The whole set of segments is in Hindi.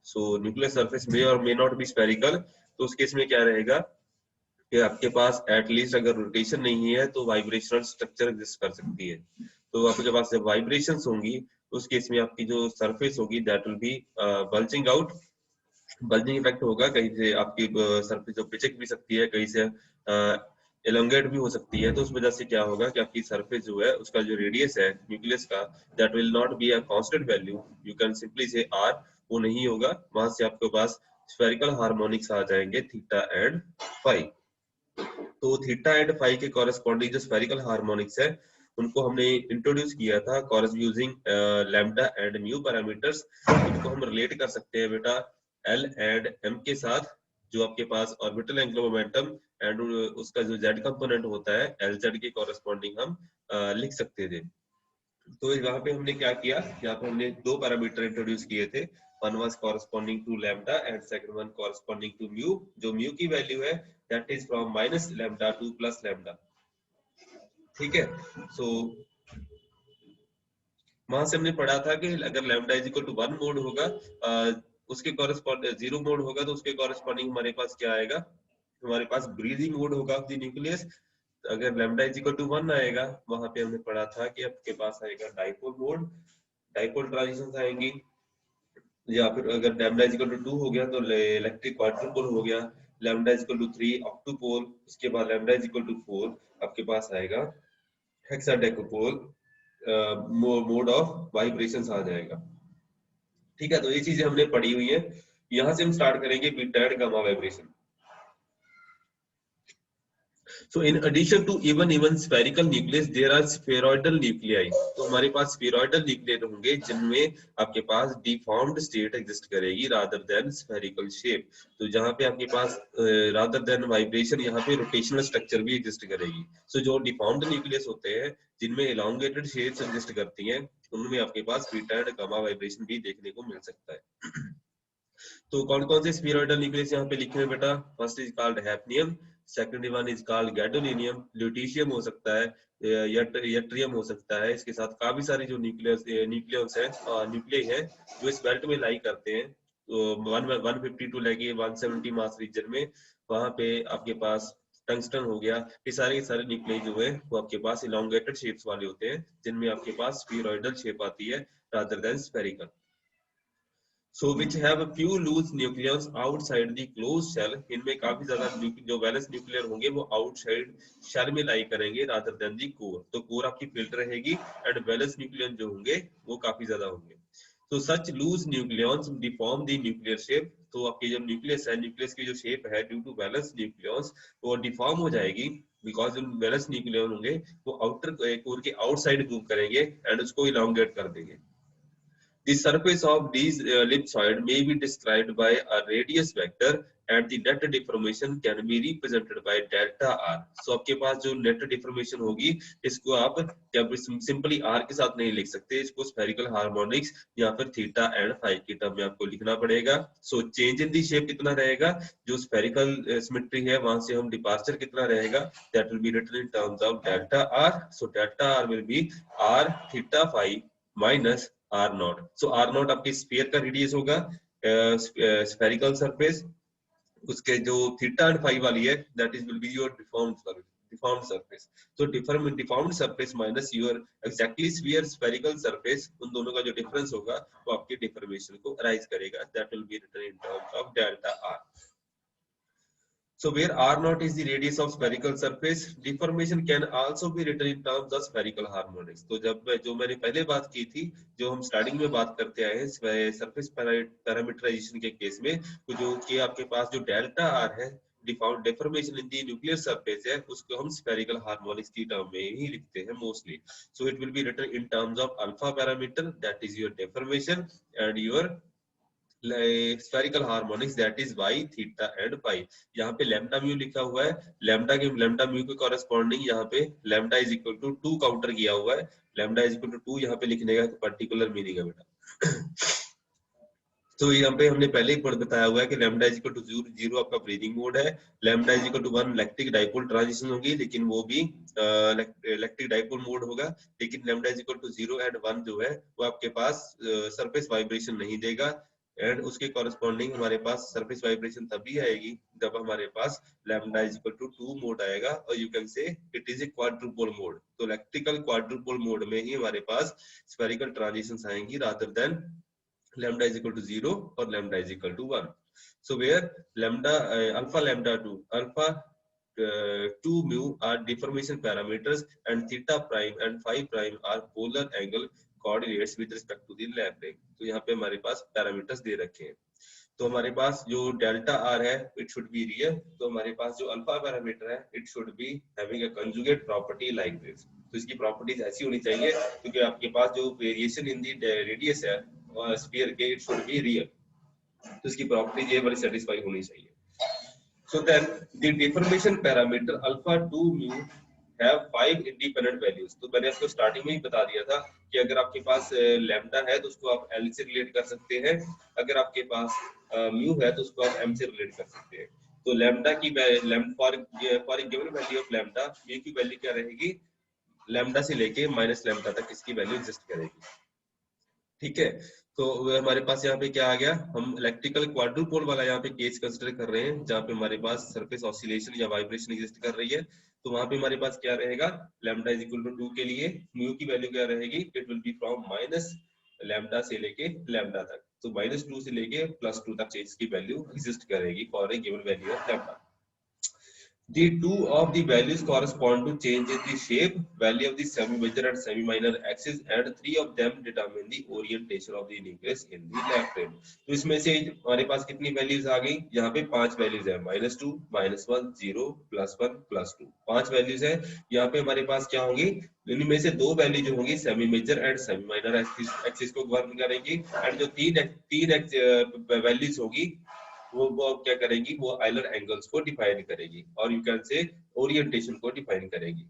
सो न्यूक्लियर सरफेस मे और मे नॉट बी स्फेरिकल। तो उस केस में क्या रहेगा कि आपके पास एटलीस्ट अगर रोटेशन नहीं है तो वाइब्रेशनल स्ट्रक्चर एग्जिस्ट कर सकती है। तो आपके पास जब वाइब्रेशंस होंगी उस केस में आपकी जो सरफेस होगी that will B bulging out. Bulging effect होगा, कहीं से आपकी सरफेस जो पिचक भी सकती है, कहीं से एलोंगेट भी हो सकती है। तो उस वजह से क्या होगा कि आपकी सरफेस जो है उसका जो रेडियस है न्यूक्लियस का that will not be a constant value, you can simply से आर, वो नहीं होगा। वहां से आपके पास स्फेरिकल हार्मोनिक्स आ जाएंगे थीटा एंड फाई। तो थीटा एंड फाई के कॉरेस्पॉन्डिंग जो स्फेरिकल हार्मोनिक्स है उनको हमने इंट्रोड्यूस किया था using lambda and mu parameters. इनको हम रिलेट कर सकते हैं बेटा एल एंड एम के साथ, जो आपके पास ऑर्बिटल एंगुलर मोमेंटम एंड उसका जो जेड कंपोनेंट होता है एल जेड के कॉरेस्पॉन्डिंग हम लिख सकते थे। तो यहाँ पे हमने क्या किया, यहाँ पे हमने दो पैरामीटर इंट्रोड्यूस किए थे, one was corresponding to lambda and second one corresponding to mu. जो म्यू की वैल्यू है that is from minus lambda to plus lambda. ठीक है, सो वहां से हमने पढ़ा था कि अगर lambda is equal to 1 mode होगा, उसके कॉरेस्पॉन्ड 0 मोड होगा तो उसके कॉरेस्पॉन्डिंग हमारे पास क्या आएगा, हमारे पास ब्रीदिंग मोड होगा ऑफ द न्यूक्लियस। अगर लैम्डा इज इक्वल टू 1 आएगा वहां पे हमने पढ़ा था कि आपके पास आएगा डाइपोल मोड, डाइपोल ट्रांजिशंस आएंगी। या फिर अगर लैम्डा इज इक्वल टू 2 हो गया तो इलेक्ट्रिक क्वाड्रुपोल हो गया। लैम्डा इज इक्वल टू 3 ऑक्टोपोल, उसके बाद लैम्डा इज इक्वल टू 4 आपके पास आएगा हेक्साडेकापोल, मोड ऑफ वाइब्रेशंस आ जाएगा। ठीक है, तो ये चीजें हमने पढ़ी हुई है। यहां से हम स्टार्ट करेंगे beta and gamma vibration. So in addition to even spherical nucleus, there are spheroidal nuclei. तो हमारे पास spheroidal nuclei होंगे जिनमें आपके पास deformed state exist करेगी rather than spherical shape। तो जहाँ पे आपके पास rather than vibration यहाँ पे rotational structure भी exist करेगी। So जो deformed nucleus होते हैं जिनमें elongated shapes exist करती हैं उनमें आपके पास बीटा एंड गामा वाइब्रेशन भी देखने को मिल सकता है। तो कौन कौन से स्फीरॉइडल न्यूक्लियस यहाँ पे लिखे हैं बेटा, first is called hafnium, second one is called gadolinium, lutetium हो सकता है, यट्रियम हो सकता है। इसके साथ काफी सारी जो न्यूक्लियस है न्यूक्लियस है जो इस बेल्ट में लाई करते हैं। तो 150 टू लेके 170 मास रीजन में वहां पे आपके पास टंगस्टन हो गया। ये सारे न्यूक्लियस जो है वो आपके पास इलोंगेटेड शेप्स वाले होते हैं जिनमें आपके पास स्फीरॉइडल शेप आती है rather than spherical. So which have a few loose nucleons outside the closed shell। इनमें काफी ज्यादा जो वैलेंस न्यूक्लियर होंगे वो आउटसाइड शेल में लाई करेंगे रादर देन दी कोर। तो कोर आपकी फिल्ड रहेगी एंड वैलेंस न्यूक्लियन जो होंगे वो काफी ज्यादा होंगे। तो such loose nucleons deform the nuclear shape. तो आपकी जो न्यूक्लियस है, न्यूक्लियस की जो शेप है ड्यू टू वैलेंस न्यूक्लियंस वो डिफॉर्म हो जाएगी बिकॉज जो वैलेंस न्यूक्लियन होंगे वो आउटर कोर के आउटसाइड मूव करेंगे एंड उसको इलोंगेट कर देंगे। The surface of these ellipsoid may be described by a radius vector and the net deformation can be represented by delta r। So आपके पास जो net deformation होगी इसको आप जब सिंपली r के साथ नहीं लिख सकते, इसको spherical harmonics या फिर थीटा एंड फाई की टर्म में आपको लिखना पड़ेगा। So change in the shape कितना रहेगा, जो spherical symmetry है वहां से हम departure कितना रहेगा, that will be written in terms of delta r। So delta r will be r theta phi minus r nought. So r nought आपकी स्फीयर का रेडियस होगा स्फेरिकल सरफेस, उसके जो थीटा एंड फाई वाली है that is will be your deformed surface. तो deformed surface minus your exactly sphere spherical surface, उन दोनों का जो डिफरेंस होगा वो आपके डिफॉर्मेशन को अराइज करेगा। That will be written in terms of delta R. So where r naught is the radius of spherical surface, deformation can also be written in terms of spherical harmonics। तो जब जो मैंने पहले बात की थी, जो हम स्टार्टिंग में बात करते आए हैं सरफेस पैरामीटराइजेशन के केस में, तो जो कि आपके पास जो डेल्टा आर है deformation in the nuclear surface है उसको हम spherical harmonics की टर्म में ही लिखते हैं mostly. So it will be written in terms of alpha parameter that is your deformation and your spherical harmonics that is y theta and pi. यहाँ पे लैम्डा म्यू लिखा हुआ है, लैम्डा म्यू के कॉरेस्पॉन्डिंग यहाँ पे lambda is equal to 2 counter किया हुआ है। लैम्डा इज इक्वल टू 2 यहाँ पे लिखने का पर्टिकुलर मीनिंग है बेटा। तो यहाँ पे हमने पहले ही बताया हुआ है कि लैम्डा इज इक्वल टू 0 आपका ब्रीदिंग मोड है, lambda is equal to 1 electric dipole transition होगी लेकिन वो भी इलेक्ट्रिक डाइपोल मोड होगा। लेकिन lambda is equal to 0 and 1 जो है वो आपके पास सरफेस वाइब्रेशन नहीं देगा, एंड उसके कॉरेस्पॉन्डिंग हमारे पास सरफेस वाइब्रेशन तभी आएगी जब हमारे पास lambda is equal to 2 mode आएगा, और you can say it is a quadrupole mode. तो इलेक्ट्रिकल क्वाड्रुपल मोड में ही हमारे पास स्फेरिकल ट्रांजिशंस आएंगी rather than lambda is equal to 0 or lambda is equal to 1. So where lambda alpha lambda 2 alpha 2 mu are deformation parameters and theta prime and phi prime are polar angle coordinates with respect to the lab plane. तो यहाँ पे हमारे पास पैरामीटर्स दे रखे हैं। तो हमारे पास जो डेल्टा आर है इट शुड बी रियल। तो हमारे पास जो अल्फा पैरामीटर है it should be having a conjugate property like this. तो इसकी प्रॉपर्टीज ऐसी होनी चाहिए क्योंकि आपके पास जो वेरिएशन इन दी रेडियस है स्फीयर के इट शुड बी रियल। तो इसकी प्रॉपर्टीज ये वाली सेटिस्फाई होनी चाहिए। So then the deformation parameter alpha 2 mu have 5 independent values। तो मैंने आपको स्टार्टिंग में ही बता दिया था कि अगर आपके पास लैम्डा है तो उसको आप एल से रिलेट कर सकते हैं, अगर आपके पास म्यू है तो उसको आप एम से रिलेट कर सकते हैं। तो लैम्डा की for given value of lambda mu की वैल्यू क्या रहेगी, लैम्डा से लेके माइनस लैम्डा तक इसकी वैल्यू एग्जिस्ट करेगी। ठीक है, तो हमारे पास यहाँ पे क्या आ गया, हम इलेक्ट्रिकल क्वाड्रुपोल वाला यहाँ पे केस कंसिडर कर रहे हैं जहाँ पे हमारे पास सरफेस ऑसिलेशन या वाइब्रेशन एग्जिस्ट कर रही है। तो वहां पे हमारे पास क्या रहेगा, लैम्डा इज इक्वल टू 2 के लिए म्यू की वैल्यू क्या रहेगी, it will be from minus lambda से लेके लैम्डा तक। तो -2 से लेके +2 तक इसकी वैल्यू एग्जिस्ट करेगी for a given value of lambda. The two of the values correspond to change in the shape, value of the semi-major and semi-minor axis, and three of them determine the orientation of the nucleus in the lab frame। तो इसमें से हमारे पास कितनी वैल्यूज आ गई, यहाँ पे 5 वैल्यूज है, -2, -1, 0, +1, +2, 5 वैल्यूज है। यहाँ पे हमारे पास क्या होंगी, इनमें से 2 वैल्यू जो होंगी semi major and semi minor axis को गवर्न करेंगी, एंड जो तीन वैल्यूज होगी वो क्या करेगी, वो आइलर एंगल्स को डिफाइन करेगी और यू कैन से ओरिएंटेशन को डिफाइन करेगी।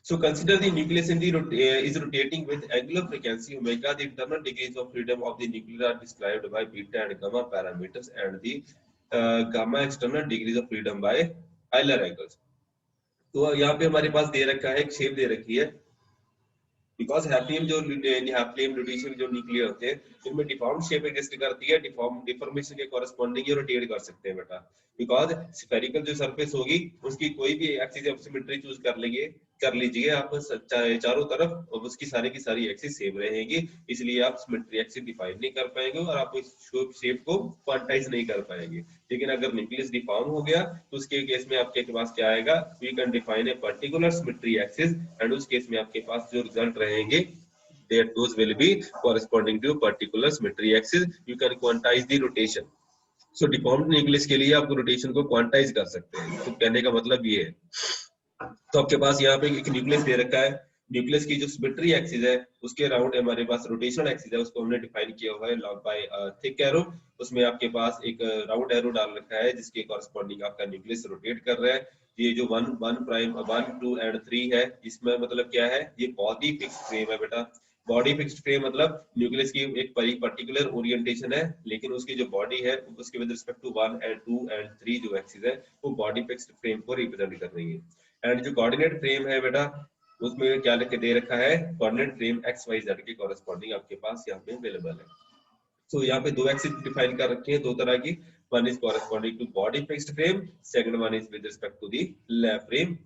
So consider the nucleus in the is rotating with angular frequency omega. The internal degrees of freedom of the nucleus are described by beta and gamma parameters, and the gamma external degrees of freedom by Euler angles। तो यहाँ पे हमारे पास दे रखा है, एक शेप दे रखी है, बिकॉज हैप्लियम जो ल्यूटेशियम जो न्यूक्लियर होते हैं इनमें डिफॉर्म शेप एग्जिस्ट करती है, डिफॉर्मेशन के कॉरेस्पॉन्डिंग रोटेट कर सकते हैं बेटा। बिकॉज स्फेरिकल जो सरफेस होगी उसकी कोई भी एक्सिस ऑफ सिमेट्री चूज कर लीजिए आप चारों तरफ, और उसकी सारी की सारी एक्सिस सेम रहेगी, इसलिए आप सिमेट्री एक्सिस डिफाइन नहीं कर पाएंगे और आप इस शेप को क्वांटाइज नहीं कर पाएंगे। लेकिन अगर न्यूक्लियस डिफॉर्म हो गया तो उसके केस में आपके पास क्या आएगा, we can define a particular symmetry axis, and उस केस में आपके पास जो रिजल्ट रहेंगे that those will be corresponding to a particular symmetry axis। You can quantize the rotation। So deformed nucleus के लिए आप रोटेशन को क्वांटाइज कर सकते हैं। तो कहने का मतलब ये है, तो आपके पास यहाँ पे एक न्यूक्लियस दे रखा है, न्यूक्लियस की जो सिमेट्री एक्सिस है उसके अराउंड हमारे पास रोटेशनल एक्सिस है, उसको हमने डिफाइन किया हुआ है लॉन्ग बाय थिक एरो। उसमें आपके पास एक राउंड एरो डाल रखा है जिसके कॉरेस्पॉन्डिंग आपका न्यूक्लियस रोटेट कर रहा है। ये जो 1, 2 एंड 3 है, इसमें मतलब क्या है, ये बॉडी फिक्स्ड फ्रेम है बेटा। बॉडी फिक्स्ड फ्रेम मतलब न्यूक्लियस की एक पर्टिकुलर ओरिएंटेशन है, लेकिन उसकी जो बॉडी है उसके with respect to 1 and 2 and 3 जो एक्सिस है वो बॉडी फिक्स्ड फ्रेम को रिप्रेजेंट कर रही है। एंड जो कोऑर्डिनेट फ्रेम है बेटा उसमें क्या लिख के दे रखा है, coordinate frame X Y Z के कॉरेस्पॉन्डिंग आपके पास यहाँ पे अवेलेबल है। तो यहाँ पे 2 एक्सिस डिफाइन कर रखी है, 2 तरह की, one is corresponding to body fixed frame, second one is with respect to the lab frame.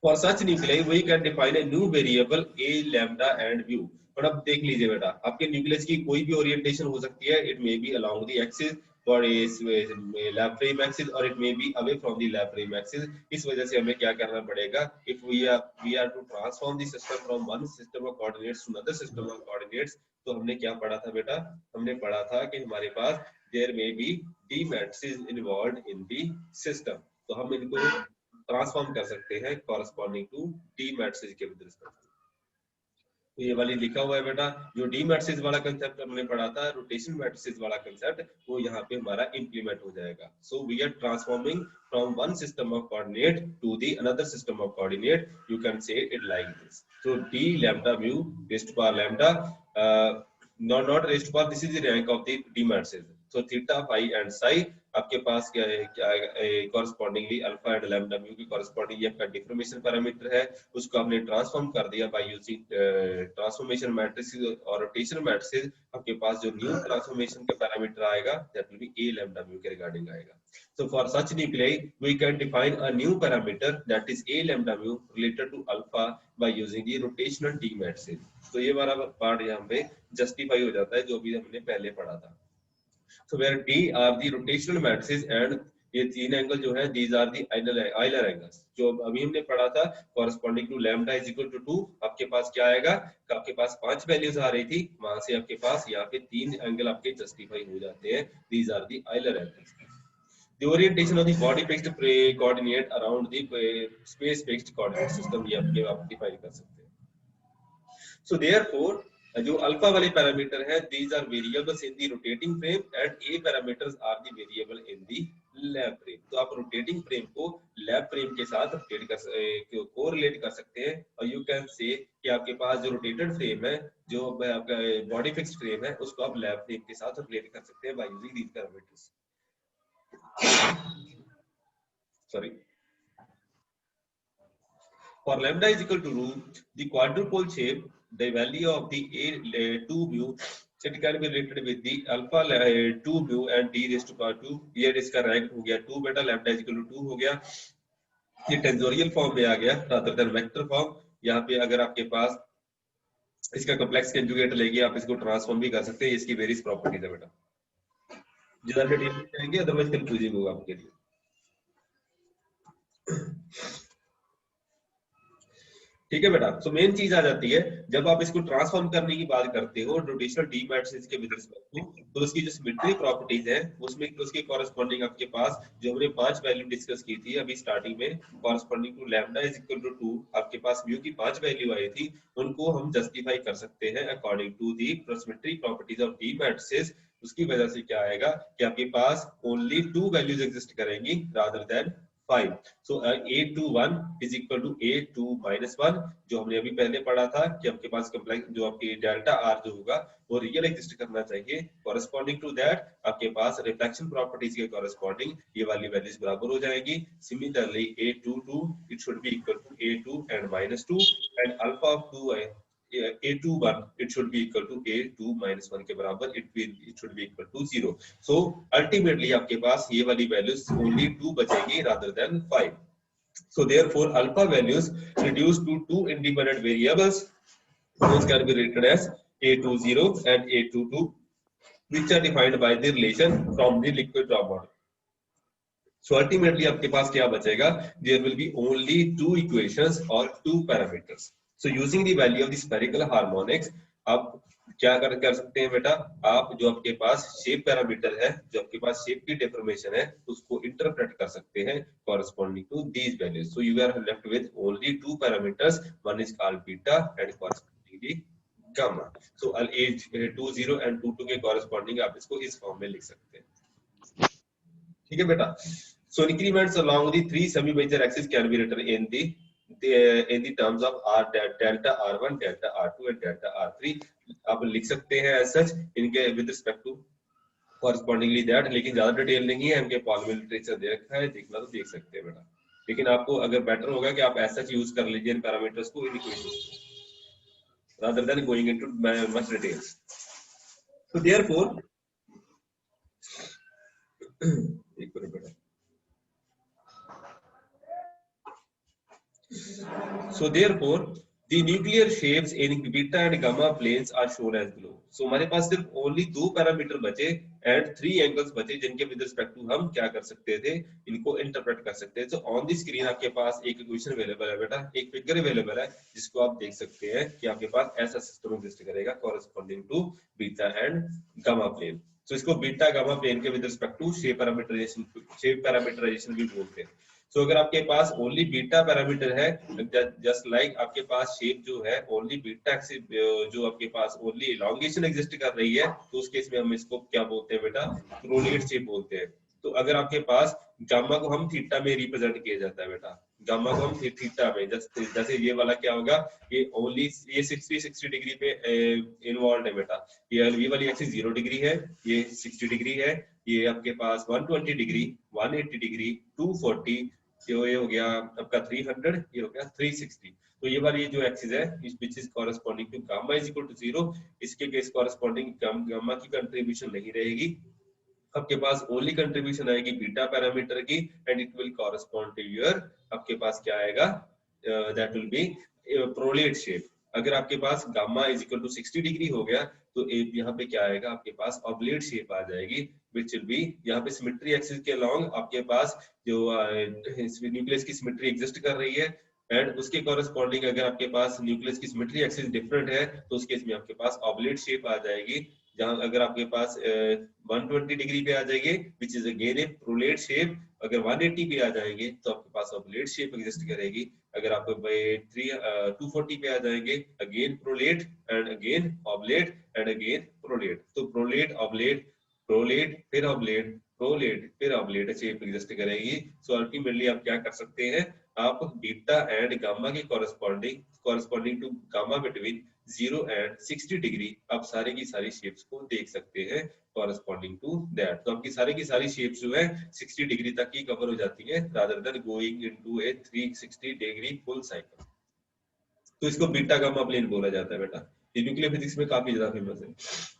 For such nuclei we can define a new variable a lambda and mu। और अब देख लीजिए बेटा, आपके न्यूक्लियस की कोई भी ओरिएंटेशन हो सकती है, it may be along the axis और लैब फ्रेम एक्सिस, और it may be away from the lab frame axis. इस वजह से हमें क्या करना पड़ेगा, if we are to transform the system from one system of coordinates to another system of coordinates. तो हमने क्या पढ़ा था बेटा, हमने पढ़ा था कि हमारे पास there may be D matrices involved in the system. तो हम इनको ट्रांसफॉर्म कर सकते हैं कॉरेस्पॉन्डिंग टू डी मैट्रिसेस के विद रिस्पेक्ट। तो ये वाली लिखा हुआ है बेटा, जो डी मैट्रिसेस वाला कांसेप्ट हमने पढ़ा था, रोटेशन मैट्रिसेस वाला कांसेप्ट, वो यहाँ पे हमारा इंप्लीमेंट हो जाएगा। So we are transforming from one system of coordinate to the other system of coordinate, you can say it like this. So D lambda mu raised to power lambda, not raised to power, this is the rank of the d matrices। तो थीटा फाई एंड साई आपके पास क्या है, क्या correspondingly alpha and lambda mu के कॉरस्पॉन्डिंग ये आपका डिफॉर्मेशन पैरामीटर है, उसको आपने ट्रांसफॉर्म कर दिया बाय यूजिंग ट्रांसफॉर्मेशन मैट्रिसेस और रोटेशन मैट्रिसेस। आपके पास जो न्यू ट्रांसफॉर्मेशन का पैरामीटर आएगा that will B A lambda mu के रिगार्डिंग आएगा। So for such nuclei, we can define a new parameter that is a lambda mu related to alpha by using the rotational D matrices. तो ये वाला पार्ट यहाँ पे जस्टिफाई हो जाता है जो भी हमने पहले पढ़ा था। So where D are the rotational matrices and ये तीन एंगल जो है these are the Euler angles जो अभी हमने पढ़ा था corresponding to lambda is equal to 2। आपके पास क्या आएगा, आपके पास 5 वैल्यूज आ रही थी, वहां से आपके पास यहाँ पे तीन एंगल आपके जस्टिफाई हो जाते हैं। these are the Euler angles। The orientation of the body fixed coordinate around the space fixed coordinate system ये आप डिफाइन कर सकते हैं। So therefore जो अल्फा वाले पैरामीटर है these are variables in the rotating frame and a parameters are the variable in the lab frame। तो आप रोटेटिंग फ्रेम को लैब फ्रेम के साथ कोरिलेट कर सकते हैं और यू कैन से कि आपके पास जो रोटेटेड फ्रेम है, जो आपका बॉडी फिक्स्ड फ्रेम है, उसको आप लैब फ्रेम के साथ रिलेट कर सकते हैं by using these parameters. Sorry. For lambda is equal to rho, the quadrupole shape, the value of the A2 mu, it can be related with the alpha 2 mu and d raised to power 2। ये इसका रैंक हो गया 2 बेटा, lambda is equal to 2 हो गया, ये टेंजोरियल फॉर्म में आ गया rather than वेक्टर फॉर्म। यहाँ पे अगर आपके पास इसका कॉम्प्लेक्स कंजुगेट लेगी, आप इसको ट्रांसफॉर्म भी कर सकते हैं, इसकी वेरियस प्रॉपर्टीज है बेटा, ज्यादा डिटेल में जाएंगे अदरवाइज कंफ्यूजिंग होगा आपके लिए। ठीक है बेटा। सो मेन चीज आ जाती है जब आप इसको ट्रांसफॉर्म करने की बात करते हो रोटेशनल डी मैट्रिक्स के विद रिस्पेक्ट टू, तो उसकी जो सिमेट्री प्रॉपर्टीज है उसमें उसके कॉरेस्पॉन्डिंग आपके पास जो हमने 5 वैल्यू डिस्कस की थी अभी स्टार्टिंग में, corresponding to lambda is equal to 2, आपके पास म्यू की 5 वैल्यू आई थी, उनको हम जस्टिफाई कर सकते हैं according to the symmetry properties of the matrix. उसकी वजह से क्या आएगा कि आपके पास ओनली 2 वैल्यूज एग्जिस्ट करेंगी rather than 5। So A21 is equal to A2 minus 1 जो हमने अभी पहले पढ़ा था कि आपके पास कॉम्प्लेक्स जो आपकी डेल्टा R जो होगा वो रियल एग्जिस्ट करना चाहिए। कॉरेस्पॉन्डिंग टू दैट आपके पास रिफ्लेक्शन प्रॉपर्टीज के कॉरेस्पॉन्डिंग ये वाली वैल्यूज बराबर हो जाएगी। Similarly A22 it should be equal to A2 and minus 2 and alpha of 2 A21 it should be equal to A2 minus 1 के बराबर, it should be equal to 0। So ultimately आपके पास ये वाली values only 2 बचेगी rather than 5। So therefore alpha values reduced to 2 independent variables, those can be written as A20 and A22, which are defined by the relation from the liquid drop model। So ultimately आपके पास क्या बचेगा, there will be only 2 equations or 2 parameters। So using the value of the spherical harmonics आप क्या कर सकते हैं बेटा, आप जो आपके पास शेप पैरामीटर है, जो आपके पास शेप की डिफॉर्मेशन है, उसको इंटरप्रेट कर सकते हैं corresponding to these values। So you are left with only 2 parameters, one is called beta and correspondingly gamma। So A20 and 22 के corresponding आप इसको इस फॉर्म में लिख सकते हैं। ठीक है बेटा। So increments along the 3 semi-major axes can be written in the terms of R delta R1, delta R2 and delta R3। आप लिख सकते हैं as such इनके with respect to correspondingly that, लेकिन ज्यादा डिटेल नहीं है, इनके पॉलिमर लिटरेचर दे रखा है, देखना तो देख सकते हैं बेटा, लेकिन आपको अगर बेटर होगा कि आप as such यूज कर लीजिए इन पैरामीटर्स को इन equations rather than going into much details। So therefore एक मिनट बेटा। So therefore the nuclear shapes in beta and gamma planes are shown as below। So हमारे पास सिर्फ only 2 पैरामीटर बचे and 3 एंगल्स बचे जिनके विद रिस्पेक्ट टू हम क्या कर सकते थे, इनको इंटरप्रेट कर सकते हैं। तो ऑन द स्क्रीन आपके पास एक इक्वेशन अवेलेबल है बेटा, एक फिगर अवेलेबल है जिसको आप देख सकते हैं कि आपके पास ऐसा सिस्टम एग्जिस्ट करेगा corresponding to beta and gamma plane. तो इसको बीटा गामा प्लेन के with respect to shape parameterization भी बोलते हैं। तो अगर आपके पास ओनली बीटा पैरामीटर है, जस्ट लाइक आपके पास शेप जो है ओनली बीटा जो आपके पास ओनली इलॉन्गेशन एग्जिस्ट कर रही है, तो उस केस में हम इसको क्या बोलते हैं बेटा, कोऑर्डिनेट शेप बोलते हैं। तो अगर आपके पास गामा को हम थीटा में रिप्रेजेंट किया जाता है बेटा, गामा को हम थीटा में, जैसे ये वाला क्या होगा, ये ओनली ये 60 डिग्री पे इन्वॉल्व है बेटा। ये वाली एक्सिस 0 डिग्री है, ये 60 डिग्री है, ये आपके पास 120 डिग्री, 180 डिग्री, 240, ये हो गया आपका 300, ये हो गया 360। तो ये वाली जो एक्सिस है which is corresponding to gamma is equal to 0, इसके केस कॉरेस्पॉन्डिंग गामा की कंट्रीब्यूशन नहीं रहेगी, आपके पास ओनली कंट्रीब्यूशन आएगी बीटा पैरामीटर की, and it will correspond to your, आपके पास क्या आएगा, that will be prolate shape. अगर आपके पास gamma is equal to 60 degree हो गया तो यहाँ पे क्या आएगा, आपके पास ऑब्लेट शेप आ जाएगी, विच विल बी, यहाँ पे सिमेट्री एक्सिस के अलोंग आपके पास जो न्यूक्लियस की सिमेट्री एग्जिस्ट कर रही है, एंड उसके कॉरेस्पॉन्डिंग अगर आपके पास न्यूक्लियस की सिमेट्री एक्सिस डिफरेंट है तो उस केस में आपके पास ऑब्लेट शेप आ जाएगी। जहां अगर आपके पास 120 डिग्री पे आ जाएंगे which is again a prolate shape, अगर 180 पे आ जाएंगे तो आपके पास ऑब्लेट शेप एग्जिस्ट करेगी, अगर आप 240 पे आ जाएंगे again prolate, and again oblate, and again prolate. तो प्रोलेट ऑब्लेट, प्रोलेट फिर ऑब्लेट, प्रोलेट फिर ऑब्लेट शेप एग्जिस्ट करेगी। सो अल्टीमेटली आप क्या कर सकते हैं, आप बीटा एंड गामा के corresponding to gamma between 0 and 60 degree आप सारे की सारी शेप्स को देख सकते हैं कॉरेस्पॉन्डिंग टू दैट। तो आपकी सारे की सारी शेप्स जो है 60 डिग्री तक ही कवर हो जाती है रादर देन गोइंग इनटू ए 360 डिग्री फुल साइकिल। तो इसको बीटा गामा प्लेन बोला जाता है बेटा, ये न्यूक्लियर फिजिक्स में काफी ज्यादा फेमस है।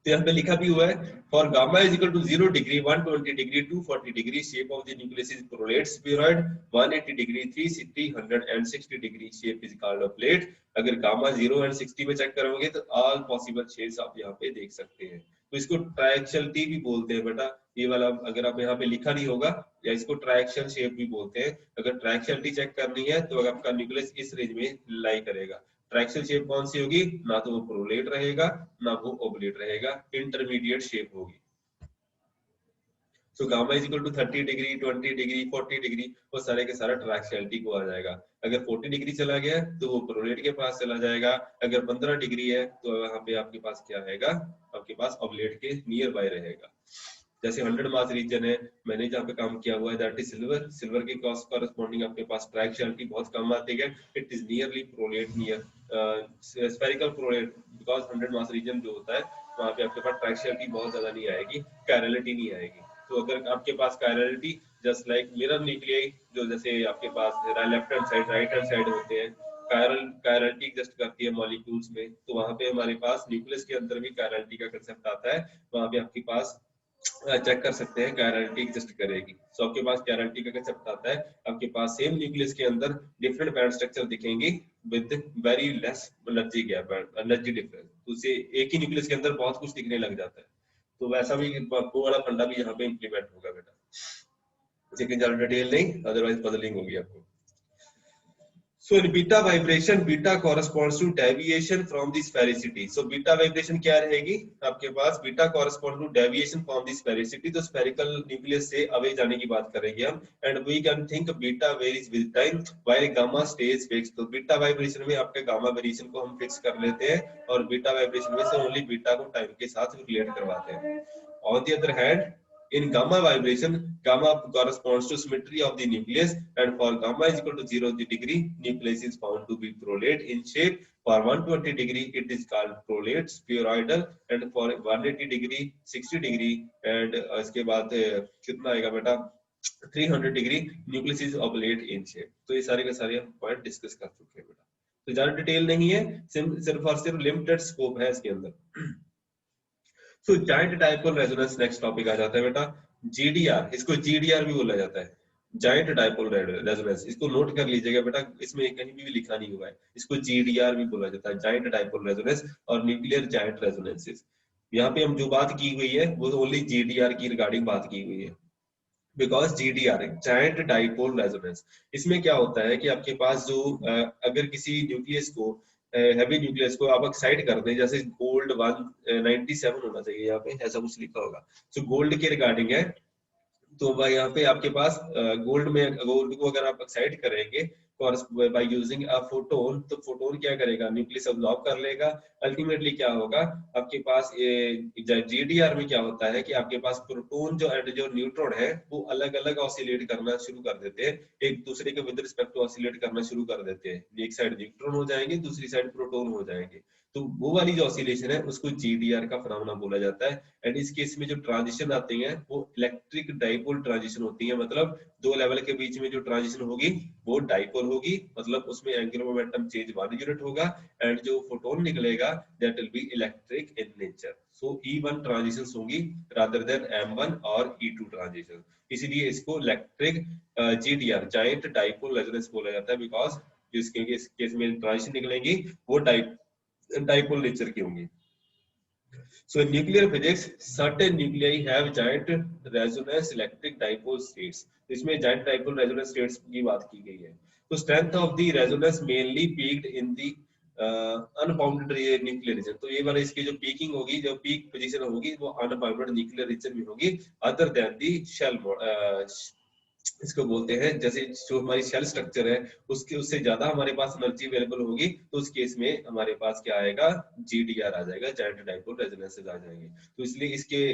तो यहाँ पे लिखा भी हुआ है for gamma is equal to 0 degree, 120 degree, 240 degree shape of the nucleus is prolate spheroid, 180 degree, 360 degree shape is called oblate. अगर गामा 0 एंड 60 में चेक करोगे तो ऑल पॉसिबल शेप्स आप यहाँ पे देख सकते हैं। तो इसको ट्रायक्शनलिटी भी बोलते हैं बेटा, ये वाला अगर आप यहाँ पे लिखा नहीं होगा, या इसको ट्रायक्शन शेप भी बोलते हैं। अगर ट्रायक्शनलिटी चेक करनी है तो आपका न्यूक्लियस इस रेंज में लाई करेगा। ट्रायक्शनल शेप कौन सी होगी, ना तो वो प्रोलेट रहेगा ना वो ओब्लेट रहेगा, इंटरमीडिएट शेप होगी। So gamma is equal to 30 degree, 20 degree, 40 degree, वो सारे के सारा ट्रायक्शनलिटी को आ जाएगा। अगर 40 डिग्री चला गया तो वो प्रोलेट के पास चला जाएगा, अगर 15 डिग्री है तो यहाँ पे आपके पास क्या आएगा, आपके पास ओब्लेट के नियर बाय रहेगा। जैसे 100 मास रीजन है, मैंने जहाँ पे काम किया हुआ है दैट इज सिल्वर, सिल्वर के कॉरेस्पॉन्डिंग आपके पास ट्रायक्शनलिटी बहुत कम आती है, it is nearly prolate, near spherical prolate, because 100 mass region जो होता है वहाँ पे आपके पास ट्रायक्शनलिटी बहुत ज्यादा नहीं आएगी, कायरलिटी नहीं आएगी। तो अगर आपके पास chirality just like mirror nuclei, जो जैसे आपके पास left hand side right hand side होते हैं, कायरलिटी एग्जिस्ट करती है मॉलिक्यूल्स में, तो वहाँ पे हमारे पास न्यूक्लियस के अंदर भी कायरलिटी का कंसेप्ट आता है, वहाँ पे आपके पास चेक कर सकते हैं कायरलिटी एग्जिस्ट करेगी। सो आपके पास कायरलिटी का कंसेप्ट आता है, आपके पास सेम न्यूक्लियस के अंदर डिफरेंट बैंड स्ट्रक्चर दिखेंगे with very less energy gap, energy difference, उसे एक ही न्यूक्लियस के अंदर बहुत कुछ दिखने लग जाता है। तो वैसा भी वो वाला फंडा भी यहाँ पे इंप्लीमेंट होगा बेटा, लेकिन ज्यादा डिटेल नहीं, अदरवाइज बदलिंग होगी आपको। So in beta vibration, beta corresponds to deviation from the sphericity. So beta vibration क्या रहेगी आपके पास, beta corresponds to deviation from the sphericity, तो spherical nucleus से away जाने की बात करेंगे हम, and we can think beta varies with time while gamma stays fixed. तो beta vibration में आपके gamma variation को हम fix कर लेते हैं और beta vibration में से only beta को time के साथ relate करवाते हैं। On the other hand, in gamma vibration, gamma corresponds to symmetry of the nucleus, and for gamma is equal to 0 degree, nucleus is found to be prolate in shape. For 120 degree, it is called prolate spheroidal, and for 180 degree, 60 degree, and इसके बाद कितना आएगा बेटा 300 degree, nucleus is oblate in shape. तो ये सारे के सारे हम पॉइंट डिस्कस कर चुके हैं बेटा, तो ज्यादा डिटेल नहीं है, सिर्फ और सिर्फ लिमिटेड स्कोप है इसके अंदर। So giant dipole resonance next topic आ जाता है बेटा, जीडीआर, इसको जीडीआर भी बोला जाता है, जायंट डाइपोल रेजोनेंस, इसको नोट कर लीजिएगा बेटा, इसमें कहीं भी लिखा नहीं हुआ है, इसको जीडीआर भी बोला जाता है, जायंट डाइपोल रेजोनेंस और न्यूक्लियर जायंट रेजोनेंसेस। यहाँ पे हम जो बात की हुई है वो ओनली जीडीआर की रिगार्डिंग बात की हुई है, because GDR giant dipole resonance, इसमें क्या होता है कि आपके पास जो अगर किसी न्यूक्लियस को हैवी न्यूक्लियस को आप एक्साइट कर दें, जैसे गोल्ड 197 होना चाहिए, यहाँ पे ऐसा कुछ लिखा होगा, तो गोल्ड के रिगार्डिंग है, तो यहाँ पे आपके पास गोल्ड को अगर आप एक्साइट करेंगे बाय यूजिंग अ फोटोन, तो फोटोन क्या करेगा, न्यूक्लियस अब्सॉर्ब कर लेगा। अल्टीमेटली क्या होगा आपके पास, जीडीआर में क्या होता है कि आपके पास प्रोटॉन जो एंड जो न्यूट्रॉन है वो अलग अलग ऑसिलेट करना शुरू कर देते हैं, एक दूसरे के विद रिस्पेक्ट टू ऑसिलेट करना शुरू कर देते हैं। एक साइड न्यूट्रॉन हो जाएंगे, दूसरी साइड प्रोटॉन हो जाएंगे, तो वो वाली जो ऑसिलेशन है उसको जीडीआर का फिनोमेना बोला जाता है। एंड इस केस में जो ट्रांजिशन आती है वो इलेक्ट्रिक डाइपोल ट्रांजिशन होती है, मतलब दो लेवल के बीच में जो ट्रांजिशन होगी वो डाइपोल होगी, मतलब उसमें एंगुलर मोमेंटम चेंज 1 यूनिट होगा, एंड जो फोटोन निकलेगा that will B electric in nature. So E1 transitions होंगी रादर देन M1 और E2 ट्रांजिशन, इसीलिए इसको electric GDR giant dipole resonance बोला जाता है, बिकॉज जिसके इस केस में ट्रांजिशन निकलेंगी वो डाइपोल नेचर की होंगी। So in nuclear physics, certain nuclei have giant resonance electric dipole states. इसमें giant dipole resonance states की बात की गई है। तो strength of the resonance mainly peaked in the unbounded nuclear region। तो ये वाला इसकी जो पीकिंग होगी, जो पीक पोजीशन होगी वो अनबाउंडेड न्यूक्लियर रीजन में होगी, अदर देन दी शेल, इसको बोलते हैं जैसे जो हमारी शेल स्ट्रक्चर है उसके उससे ज्यादा हमारे पास एनर्जी अवेलेबल होगी, तो उस केस में हमारे पास क्या आएगा, जीडीआर आ जाएगा, जायंट डाइपोल रेजोनेंसेस आ जाएंगे। तो इसलिए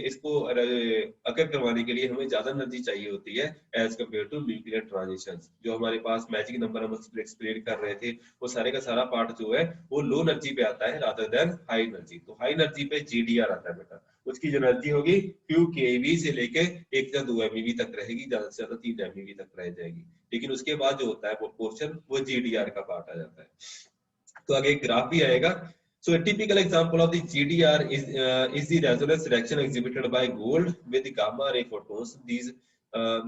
इसको अकर करवाने के लिए हमें ज्यादा एनर्जी चाहिए होती है as compared to nuclear transitions. जो हमारे पास मैजिक नंबर हम एक्सप्लेन कर रहे थे वो सारे का सारा पार्ट जो है वो लो एनर्जी पे आता है रादर देन हाई एनर्जी। तो हाई एनर्जी पे जीडीआर आता है बेटा, उसकी जो एनर्जी होगी फ्यू केवी से लेके 1 या 2 एमईवी तक रहेगी, ज्यादा से ज्यादा 3 एमईवी तक रह जाएगी, लेकिन उसके बाद जो होता है वो पोर्शन वो जीडीआर का पार्ट आ जाता है। तो आगे एक ग्राफ भी आएगा। So a typical example of the GDR is the resonance reaction exhibited by gold with gamma ray photons. These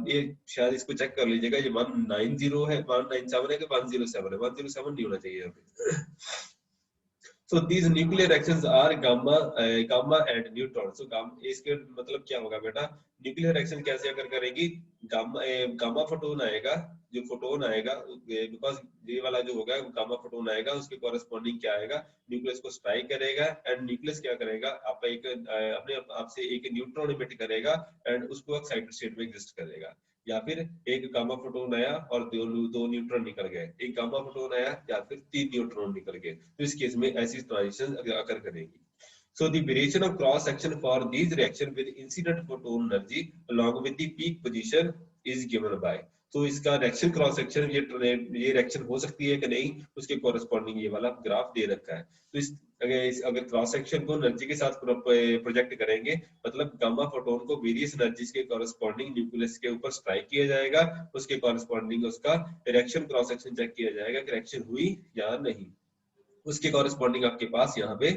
ये शायद इसको चेक कर लीजिएगा, ये 190 है, 197 है कि 107 है, 107 नहीं होना चाहिए यहाँ पे। So these nuclear reactions are gamma and neutron. So gamma इसके मतलब क्या होगा बेटा, न्यूक्लियर रिएक्शन कैसे अगर करेगी, गामा फोटोन आएगा, जो फोटोन आएगा बिकॉज ये वाला जो होगा गामा फोटोन आएगा, उसके कॉरेस्पॉन्डिंग क्या आएगा, न्यूक्लियस को स्ट्राइक करेगा एंड न्यूक्लियस क्या करेगा आपका एक अपने आप से एक न्यूट्रॉन इमिट करेगा एंड उसको एक्साइटेड स्टेट में एग्जिस्ट करेगा। या फिर एक गामा फोटोन आया और दो न्यूट्रॉन निकल गए, एक गामा फोटोन आया या फिर 3 न्यूट्रॉन निकल गए, तो इस केस में ऐसी ट्रांजिशन अकर करेगी। So the variation of cross section for these reaction with incident photon energy along with the peak position is given by। तो इसका रिएक्शन क्रॉस सेक्शन ये रिएक्शन हो सकती है कि नहीं, उसके कॉरेस्पॉन्डिंग ये वाला ग्राफ दे रखा है। तो अगर क्रॉस सेक्शन को एनर्जी के साथ प्रोजेक्ट करेंगे, मतलब गामा फोटोन को वेरियस एनर्जीज के कॉरेस्पॉन्डिंग न्यूक्लियस के ऊपर स्ट्राइक किया जाएगा, उसके कॉरेस्पॉन्डिंग उसका रिएक्शन क्रॉस सेक्शन चेक किया जाएगा कि रिएक्शन हुई या नहीं, उसके कॉरेस्पॉन्डिंग आपके पास यहाँ पे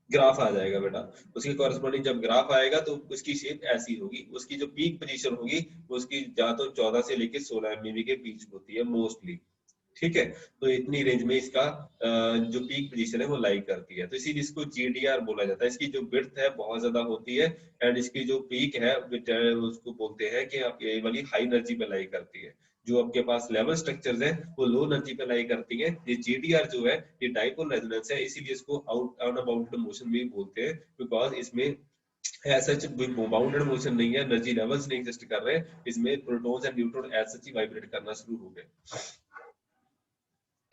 ग्राफ आ जाएगा बेटा। उसके कॉरेस्पॉन्डिंग जब ग्राफ आएगा तो उसकी शेप ऐसी होगी, उसकी जो पीक पोजीशन होगी उसकी या तो 14 से लेके 16 एमईवी के बीच होती है मोस्टली, ठीक है। तो इतनी रेंज में इसका जो पीक पोजीशन है वो लाई करती है, तो इसीलिए इसको जीडीआर बोला जाता है। इसकी जो विड्थ है बहुत ज्यादा होती है एंड इसकी जो पीक है उसको बोलते हैं कि आप ये वाली हाई एनर्जी पे लाई करती है। जो आपके पास लेवल स्ट्रक्चर्स है वो लो एनर्जी पे लाई करती है। ये जीडीआर जो है ये डाइपोल रेजोनेंस है, इसीलिए इसको अनबाउंडेड मोशन भी बोलते हैं, बिकॉज इसमें ऐसा बाउंडेड मोशन नहीं है, एनर्जी लेवल्स नहीं एग्जिस्ट कर रहे, इसमें प्रोटॉन्स एंड न्यूट्रॉन ऐसे ही वाइब्रेट करना शुरू हो गए,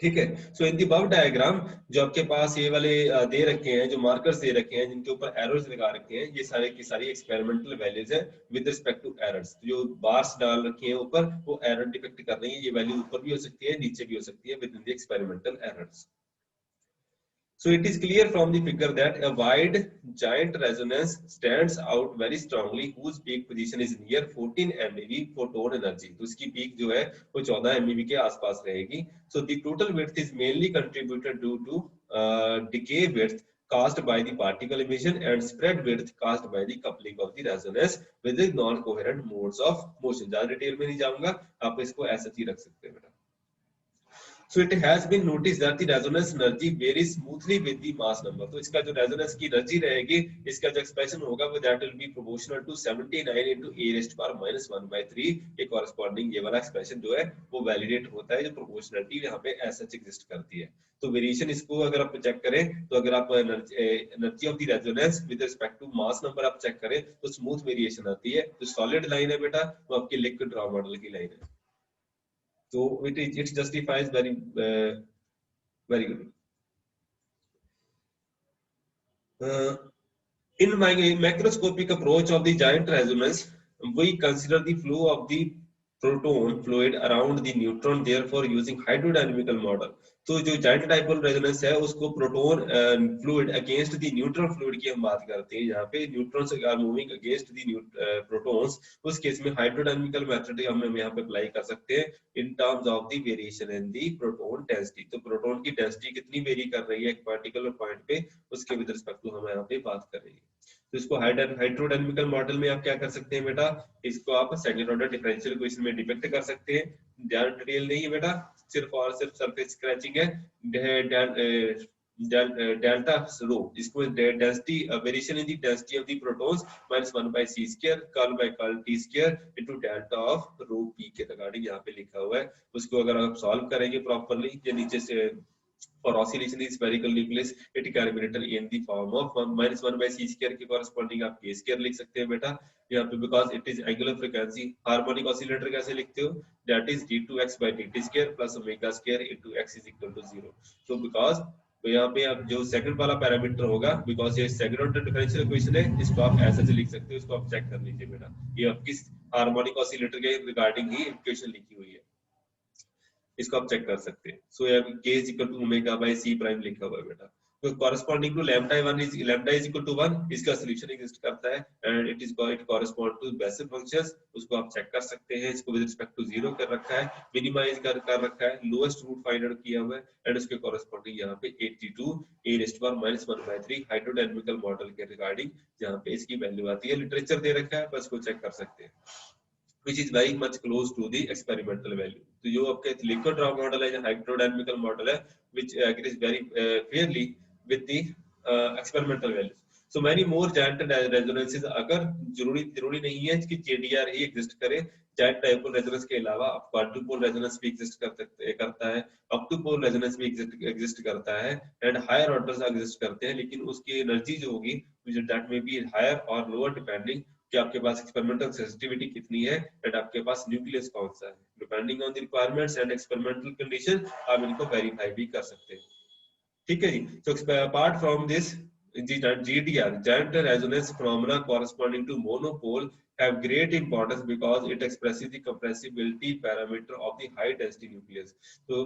ठीक है। सो इन दी बब डायग्राम जो आपके पास ये वाले दे रखे हैं, जो मार्कर्स दे रखे हैं जिनके ऊपर एरोस लगा रखे हैं, ये सारे की सारी एक्सपेरिमेंटल वैल्यूज है विद रिस्पेक्ट टू एरर्स। जो बार्स डाल रखी हैं ऊपर वो एरर डिपेक्ट कर रही है, ये वैल्यू ऊपर भी हो सकती है नीचे भी हो सकती है with in the experimental errors. So it is clear from the figure that a wide giant resonance stands out very strongly whose peak position is near 14 MeV photon energy। तो इसकी peak जो है वो 14 MeV के आसपास रहेगी। So the total width is mainly contributed due to decay width caused by the particle emission and spread width caused by the coupling of the resonance with the non-coherent modes of motion। ज़्यादा डिटेल में नहीं जाऊंगा, आप इसको ऐसा ही रख सकते हैं बेटा। So it has been noticed that the resonance energy varies smoothly with the mass number। तो इसका जो resonance की एनर्जी रहेगी, इसका जो एक्सप्रेशन होगा वो that will be proportional to 79 into a raised power minus 1/3। ये corresponding ये वाला एक्सप्रेशन जो है वो वैलिडेट होता है, जो प्रोपोर्शनलिटी यहाँ पे as such एग्जिस्ट करती है। तो वेरिएशन इसको अगर आप चेक करें, तो अगर आप energy of the resonance with respect to mass number आप चेक करें तो स्मूथ वेरिएशन आती है। तो सॉलिड लाइन है बेटा वो आपकी लिक्विड ड्रॉ मॉडल की लाइन है। So it justifies very very good. In my macroscopic approach of the giant resonance, we consider the flow of the proton fluid around the neutron, therefore using hydrodynamical model. तो जो giant dipole resonance है उसको proton fluid against the neutron fluid की हम बात करते हैं. यहाँ पे neutrons are moving against the protons. उस केस में hydrodynamical method हम यहाँ पे apply कर सकते हैं in terms of the variation in the proton density. तो proton की density कितनी vary कर रही है एक particular point पे, उसके with respect to हम यहाँ पे बात कर रहे हैं. तो इसको हाइड्रोडायनामिकल मॉडल में आप क्या कर सकते हैं बेटा, इसको आप सेकंड ऑर्डर डिफरेंशियल इक्वेशन में डिपिक्ट कर सकते हैं. ज्यादा डिटेल नहीं है बेटा, सिर्फ और सिर्फ सरफेस स्क्रैचिंग है. डेल्टा रो, इसको density variation in the density of the protons minus 1 by c square curl by curl t square into delta of rho p के रिगार्डिंग यहाँ पे लिखा हुआ है. उसको अगर आप सॉल्व करेंगे प्रॉपर्ली, ये नीचे से for oscillation in spherical nucleus it can be written in the form of minus 1 by c square के corresponding आप k square लिख सकते हैं बेटा यहाँ पे, because it is angular frequency. harmonic oscillator कैसे लिखते हो, that is d2x by dt square plus omega square into x is equal to 0. so because तो यहाँ पे आप जो सेकंड वाला पैरामीटर होगा, बिकॉज ये सेकंड ऑर्डर डिफरेंशियल इक्वेशन है, इसको आप ऐसे से लिख सकते हो. इसको आप चेक कर लीजिए बेटा, ये आपकी हार्मोनिक ऑसिलेटर के रिगार्डिंग ही इक्वेशन लिखी हुई है, इसको आप चेक कर सकते हैं. सो k is equal to omega by c prime लिखा हुआ है बेटा. तो corresponding to lambda 1 is lambda is equal to 1, इसका सॉल्यूशन एग्जिस्ट करता है and it correspond to Bessel functions. उसको आप चेक कर सकते हैं. इसको with respect to 0 कर रखा है, मिनिमाइज कर रखा है, लोएस्ट रूट फाइंड आउट किया हुआ है एंड उसके corresponding यहाँ पे 82 a raised to power minus 1 by 3 हाइड्रोडायनामिकल model के रिगार्डिंग जहाँ पे इसकी वैल्यू आती है. लिटरेचर दे रखा है, बस को चेक कर सकते हैं, which is very much close to the experimental value. तो जो आपके liquid draw model है, जो hydrodynamical model है, which agrees very fairly with the experimental values. So many more giant resonances अगर जरूरी नहीं है कि JDR ही exist करे. giant dipole resonance के अलावा आप quadrupole resonance भी exist करता है, octupole resonance भी exist करता है and higher orders exist करते हैं, लेकिन उसकी एनर्जी जो होगी that may be higher or lower depending कि आपके पास एक्सपेरिमेंटल सेंसिटिविटी कितनी है एंड आपके पास न्यूक्लियस कौन सा है. Depending on the requirements and experimental condition आप इनको वेरीफाई भी कर सकते हैं. ठीक है जी. So apart from this GDR giant resonance phenomena corresponding to monopole have great importance because it expresses the compressibility parameter of the high density nucleus. तो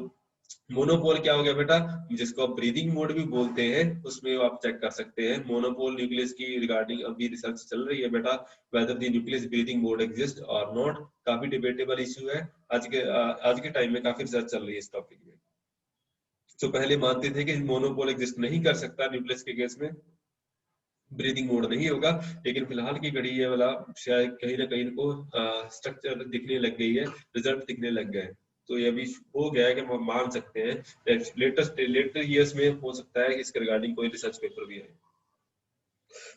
मोनोपोल क्या हो गया बेटा, जिसको आप ब्रीदिंग मोड भी बोलते हैं, उसमें आप चेक कर सकते हैं. मोनोपोल न्यूक्लियस की रिगार्डिंग अभी रिसर्च चल रही है बेटा, whether the nucleus breathing mode exist और नॉट. काफी डिबेटेबल इश्यू है, आज के टाइम में काफी रिसर्च चल रही है इस टॉपिक में. तो पहले मानते थे कि मोनोपोल एग्जिस्ट नहीं कर सकता न्यूक्लियस के केस में, ब्रीदिंग मोड नहीं होगा, लेकिन फिलहाल की घड़ी ये वाला शायद कहीं ना कहीं को स्ट्रक्चर दिखने लग गई है, रिजल्ट दिखने लग गए. तो ये अभी हो गया है कि हम मान सकते हैं लेटर ईयर्स में हो सकता है कि इसके रिगार्डिंग कोई रिसर्च पेपर भी आए.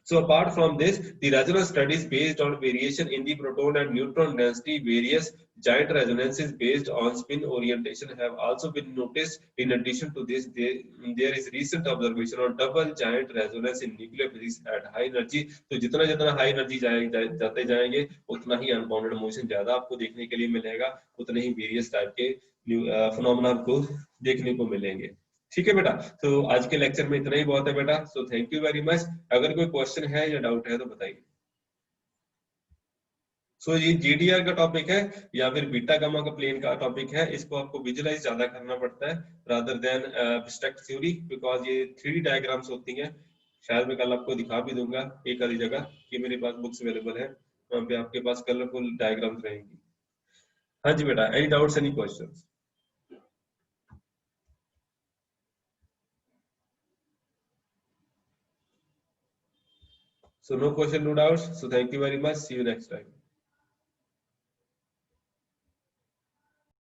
So apart from this, the resonance studies based on variation in the proton and neutron density, various giant resonances based on spin orientation have also been noticed. In addition to this, there is recent observation on double giant resonance in nuclear physics at high energy. तो जितना जितना high energy जाते जाएंगे, उतना ही अनबाउंडेड मोशन ज्यादा आपको देखने के लिए मिलेगा, उतने ही वेरियस टाइप के फिनोमेना आपको देखने को मिलेंगे. ठीक है बेटा. तो आज के लेक्चर में इतना ही बहुत है बेटा. So thank you very much. अगर कोई क्वेश्चन है या डाउट है तो बताइए. सो ये जीडीआर का टॉपिक है या फिर बीटा गामा का प्लेन का टॉपिक है, इसको आपको विजुअलाइज ज्यादा करना पड़ता है rather than abstract theory, because ये 3D डायग्राम्स होती हैं. शायद मैं कल आपको दिखा भी दूंगा एक आधी जगह कि मेरे पास बुक्स अवेलेबल है, वहां पे आपके पास कलरफुल डायग्राम्स रहेंगी. हाँ जी बेटा, any doubts any questions? So no question, no doubts. So thank you very much. See you next time.